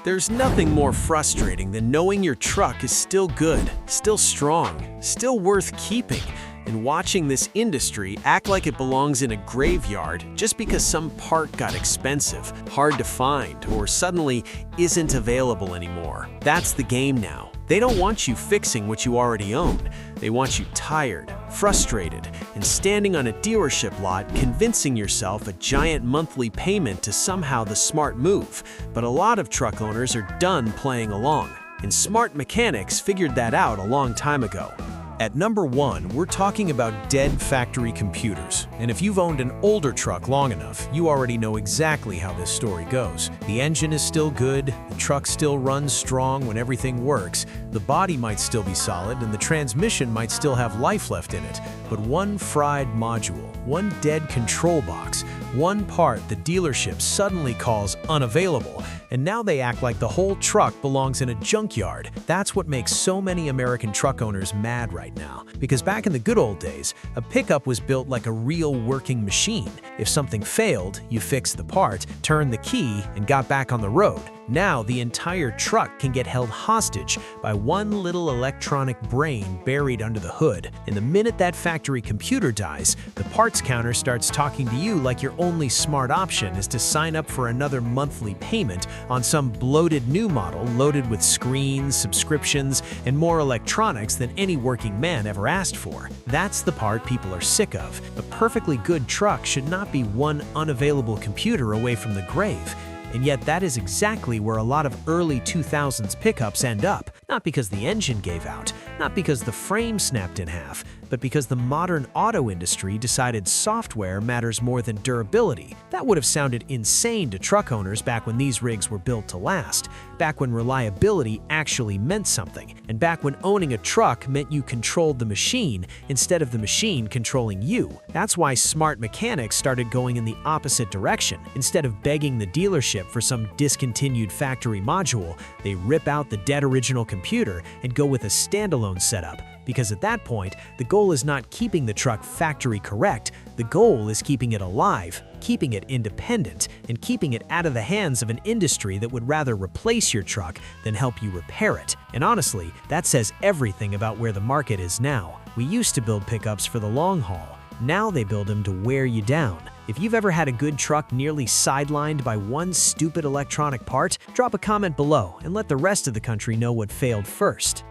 There's nothing more frustrating than knowing your truck is still good, still strong, still worth keeping, and watching this industry act like it belongs in a graveyard just because some part got expensive, hard to find, or suddenly isn't available anymore. That's the game now. They don't want you fixing what you already own. They want you tired, frustrated, and standing on a dealership lot convincing yourself a giant monthly payment to somehow the smart move. But a lot of truck owners are done playing along, and smart mechanics figured that out a long time ago. At number 1, we're talking about dead factory computers. And if you've owned an older truck long enough, you already know exactly how this story goes. The engine is still good, the truck still runs strong when everything works, the body might still be solid, and the transmission might still have life left in it. But one fried module, one dead control box, one part the dealership suddenly calls unavailable, and now they act like the whole truck belongs in a junkyard. That's what makes so many American truck owners mad right now. Because back in the good old days, a pickup was built like a real working machine. If something failed, you fixed the part, turned the key, and got back on the road. Now, the entire truck can get held hostage by one little electronic brain buried under the hood. And the minute that factory computer dies, the parts counter starts talking to you like your only smart option is to sign up for another monthly payment on some bloated new model loaded with screens, subscriptions, and more electronics than any working man ever asked for. That's the part people are sick of. A perfectly good truck should not be one unavailable computer away from the grave. And yet that is exactly where a lot of early 2000s pickups end up. Not because the engine gave out, not because the frame snapped in half, but because the modern auto industry decided software matters more than durability. That would have sounded insane to truck owners back when these rigs were built to last, back when reliability actually meant something, and back when owning a truck meant you controlled the machine instead of the machine controlling you. That's why smart mechanics started going in the opposite direction. Instead of begging the dealership for some discontinued factory module, they rip out the dead original computer and go with a standalone setup. Because at that point, the goal is not keeping the truck factory correct, the goal is keeping it alive, keeping it independent, and keeping it out of the hands of an industry that would rather replace your truck than help you repair it. And honestly, that says everything about where the market is now. We used to build pickups for the long haul. Now they build them to wear you down. If you've ever had a good truck nearly sidelined by one stupid electronic part, drop a comment below and let the rest of the country know what failed first.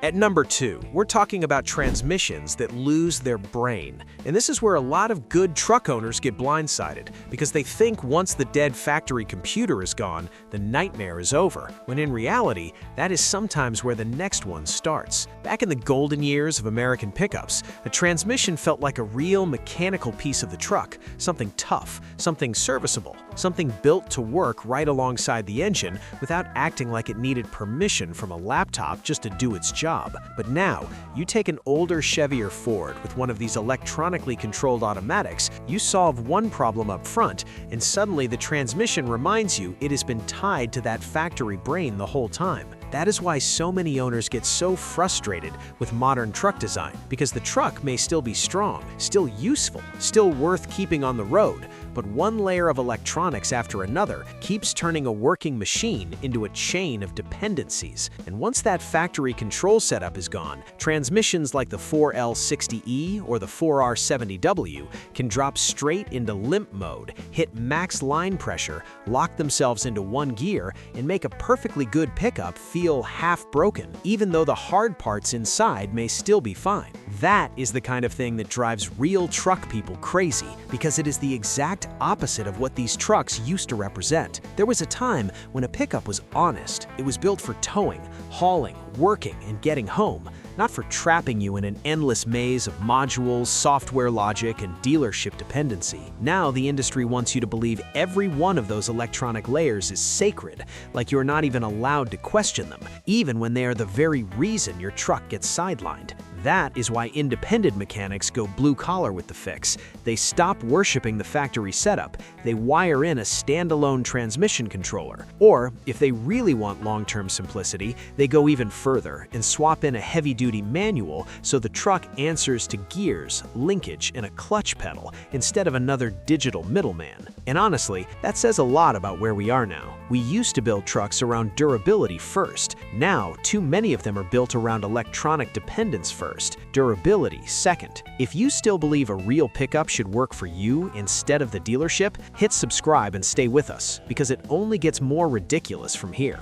At number 2, we're talking about transmissions that lose their brain. And this is where a lot of good truck owners get blindsided, because they think once the dead factory computer is gone, the nightmare is over, when in reality, that is sometimes where the next one starts. Back in the golden years of American pickups, a transmission felt like a real mechanical piece of the truck, something tough, something serviceable, something built to work right alongside the engine without acting like it needed permission from a laptop just to do its job. But now, you take an older Chevy or Ford with one of these electronically controlled automatics, you solve one problem up front, and suddenly the transmission reminds you it has been tied to that factory brain the whole time. That is why so many owners get so frustrated with modern truck design, because the truck may still be strong, still useful, still worth keeping on the road, but one layer of electronics after another keeps turning a working machine into a chain of dependencies. And once that factory control setup is gone, transmissions like the 4L60E or the 4R70W can drop straight into limp mode, hit max line pressure, lock themselves into one gear, and make a perfectly good pickup feel half broken, even though the hard parts inside may still be fine. That is the kind of thing that drives real truck people crazy, because it is the exact opposite of what these trucks used to represent. There was a time when a pickup was honest. It was built for towing, hauling, working, and getting home, not for trapping you in an endless maze of modules, software logic, and dealership dependency. Now the industry wants you to believe every one of those electronic layers is sacred, like you're not even allowed to question them, even when they are the very reason your truck gets sidelined. That is why independent mechanics go blue-collar with the fix. They stop worshiping the factory setup. They wire in a standalone transmission controller. Or, if they really want long-term simplicity, they go even further and swap in a heavy-duty manual so the truck answers to gears, linkage, and a clutch pedal instead of another digital middleman. And honestly, that says a lot about where we are now. We used to build trucks around durability first. Now, too many of them are built around electronic dependence first, durability second. If you still believe a real pickup should work for you instead of the dealership, hit subscribe and stay with us, because it only gets more ridiculous from here.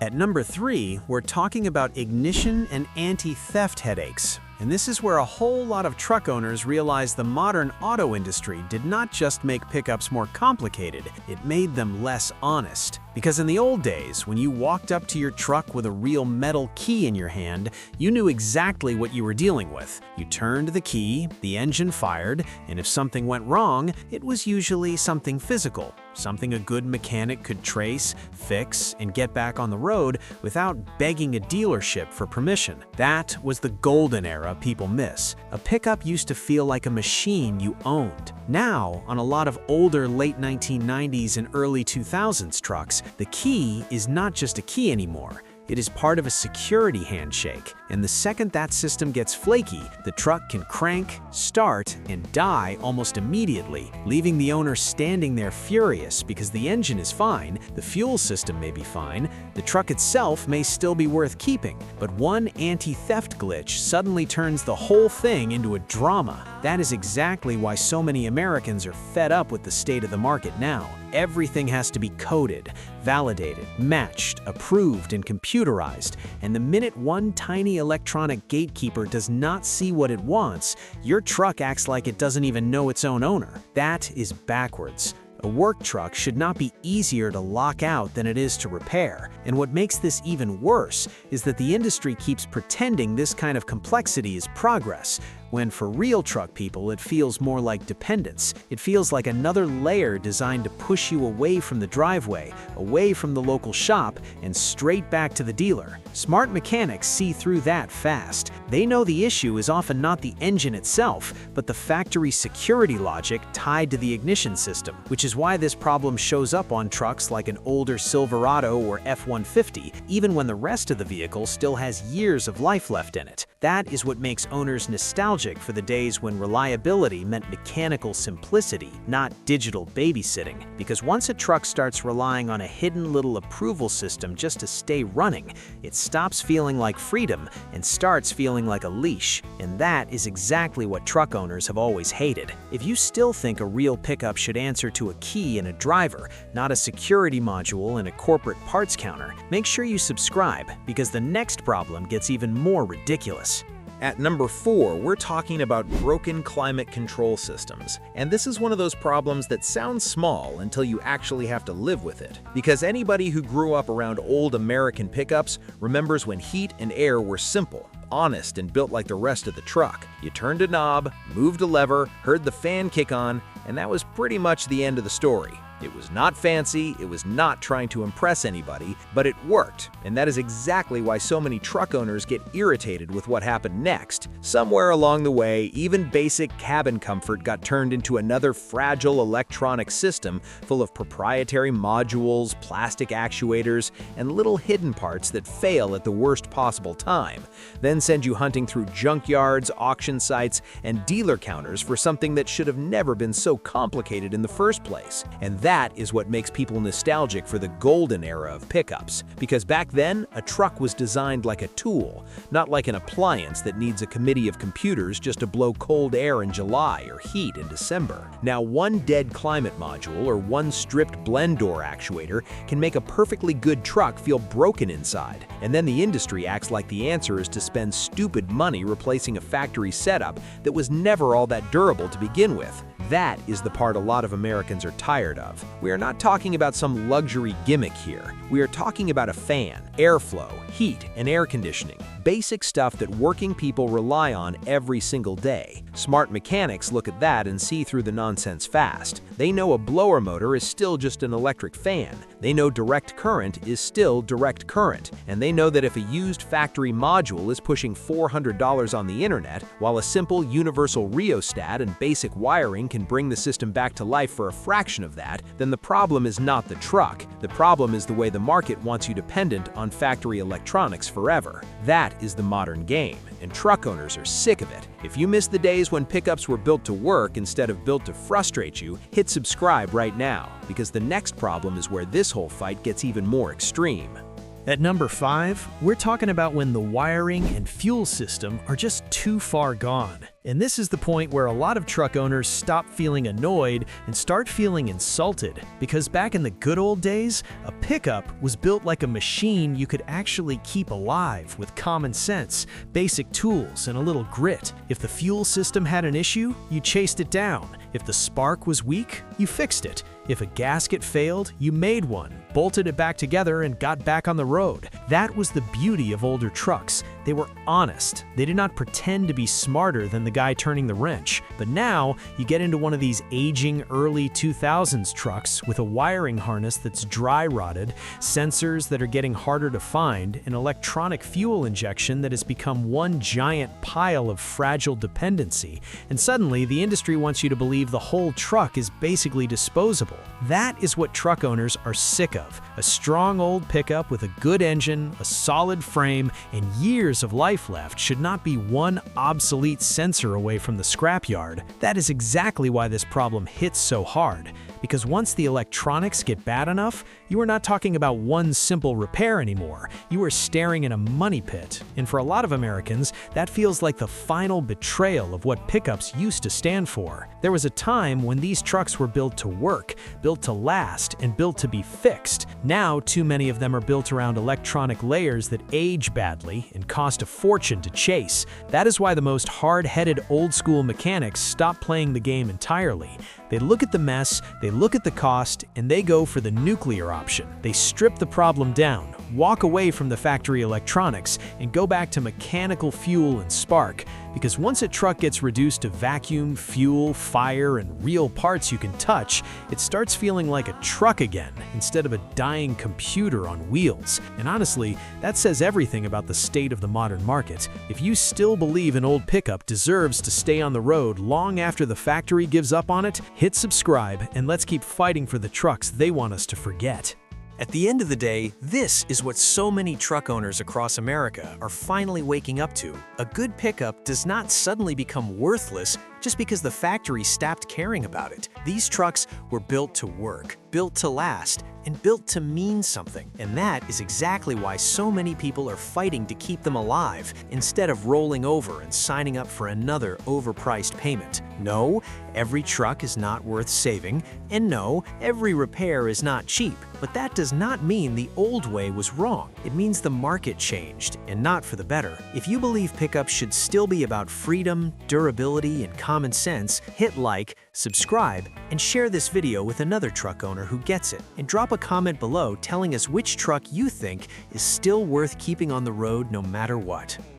At number 3, we're talking about ignition and anti-theft headaches. And this is where a whole lot of truck owners realize the modern auto industry did not just make pickups more complicated, it made them less honest. Because in the old days, when you walked up to your truck with a real metal key in your hand, you knew exactly what you were dealing with. You turned the key, the engine fired, and if something went wrong, it was usually something physical, something a good mechanic could trace, fix, and get back on the road without begging a dealership for permission. That was the golden era people miss. A pickup used to feel like a machine you owned. Now, on a lot of older late 1990s and early 2000s trucks, the key is not just a key anymore. It is part of a security handshake, and the second that system gets flaky, the truck can crank, start, and die almost immediately, leaving the owner standing there furious because the engine is fine, the fuel system may be fine, the truck itself may still be worth keeping, but one anti-theft glitch suddenly turns the whole thing into a drama. That is exactly why so many Americans are fed up with the state of the market now. Everything has to be coded, validated, matched, approved, and computerized. And the minute one tiny electronic gatekeeper does not see what it wants, your truck acts like it doesn't even know its own owner. That is backwards. A work truck should not be easier to lock out than it is to repair. And what makes this even worse is that the industry keeps pretending this kind of complexity is progress, when for real truck people it feels more like dependence. It feels like another layer designed to push you away from the driveway, away from the local shop, and straight back to the dealer. Smart mechanics see through that fast. They know the issue is often not the engine itself, but the factory security logic tied to the ignition system, which is why this problem shows up on trucks like an older Silverado or F-150, even when the rest of the vehicle still has years of life left in it. That is what makes owners nostalgic for the days when reliability meant mechanical simplicity, not digital babysitting. Because once a truck starts relying on a hidden little approval system just to stay running, it stops feeling like freedom and starts feeling like a leash. And that is exactly what truck owners have always hated. If you still think a real pickup should answer to a key and a driver, not a security module and a corporate parts counter, make sure you subscribe, because the next problem gets even more ridiculous. At number 4, we're talking about broken climate control systems. And this is one of those problems that sounds small until you actually have to live with it. Because anybody who grew up around old American pickups remembers when heat and air were simple, honest, and built like the rest of the truck. You turned a knob, moved a lever, heard the fan kick on, and that was pretty much the end of the story. It was not fancy, it was not trying to impress anybody, but it worked. And that is exactly why so many truck owners get irritated with what happened next. Somewhere along the way, even basic cabin comfort got turned into another fragile electronic system full of proprietary modules, plastic actuators, and little hidden parts that fail at the worst possible time, then send you hunting through junkyards, auction sites, and dealer counters for something that should have never been so complicated in the first place. And that is what makes people nostalgic for the golden era of pickups. Because back then, a truck was designed like a tool, not like an appliance that needs a committee of computers just to blow cold air in July or heat in December. Now, one dead climate module or one stripped blend door actuator can make a perfectly good truck feel broken inside. And then the industry acts like the answer is to spend stupid money replacing a factory setup that was never all that durable to begin with. That is the part a lot of Americans are tired of. We are not talking about some luxury gimmick here. We are talking about a fan, airflow, heat, and air conditioning. Basic stuff that working people rely on every single day. Smart mechanics look at that and see through the nonsense fast. They know a blower motor is still just an electric fan. They know direct current is still direct current, and they know that if a used factory module is pushing $400 on the internet, while a simple universal rheostat and basic wiring can bring the system back to life for a fraction of that, then the problem is not the truck. The problem is the way the market wants you dependent on factory electronics forever. That is the modern game, and truck owners are sick of it. If you miss the days when pickups were built to work instead of built to frustrate you, hit subscribe right now, because the next problem is where this whole fight gets even more extreme. At number 5, we're talking about when the wiring and fuel system are just too far gone. And this is the point where a lot of truck owners stop feeling annoyed and start feeling insulted, because back in the good old days, a pickup was built like a machine you could actually keep alive with common sense, basic tools, and a little grit. If the fuel system had an issue, you chased it down. If the spark was weak, you fixed it. If a gasket failed, you made one, bolted it back together, and got back on the road. That was the beauty of older trucks. They were honest. They did not pretend to be smarter than the guy turning the wrench. But now, you get into one of these aging early 2000s trucks with a wiring harness that's dry-rotted, sensors that are getting harder to find, an electronic fuel injection that has become one giant pile of fragile dependency. And suddenly, the industry wants you to believe the whole truck is basically disposable. That is what truck owners are sick of. A strong old pickup with a good engine, a solid frame, and years of life left should not be one obsolete sensor away from the scrapyard. That is exactly why this problem hits so hard. Because once the electronics get bad enough, you are not talking about one simple repair anymore. You are staring in a money pit. And for a lot of Americans, that feels like the final betrayal of what pickups used to stand for. There was a time when these trucks were built to work, built to last, and built to be fixed. Now, too many of them are built around electronic layers that age badly and cost a fortune to chase. That is why the most hard-headed old-school mechanics stop playing the game entirely. They look at the mess, they look at the cost, and they go for the nuclear option. They strip the problem down, walk away from the factory electronics, and go back to mechanical fuel and spark. Because once a truck gets reduced to vacuum, fuel, fire, and real parts you can touch, it starts feeling like a truck again, instead of a dying computer on wheels. And honestly, that says everything about the state of the modern market. If you still believe an old pickup deserves to stay on the road long after the factory gives up on it, hit subscribe, and let's keep fighting for the trucks they want us to forget. At the end of the day, this is what so many truck owners across America are finally waking up to. A good pickup does not suddenly become worthless just because the factory stopped caring about it. These trucks were built to work, built to last, and built to mean something. And that is exactly why so many people are fighting to keep them alive instead of rolling over and signing up for another overpriced payment. No, every truck is not worth saving, and no, every repair is not cheap. But that does not mean the old way was wrong. It means the market changed, and not for the better. If you believe pickups should still be about freedom, durability, and common sense, hit like, subscribe, and share this video with another truck owner who gets it. And drop a comment below telling us which truck you think is still worth keeping on the road no matter what.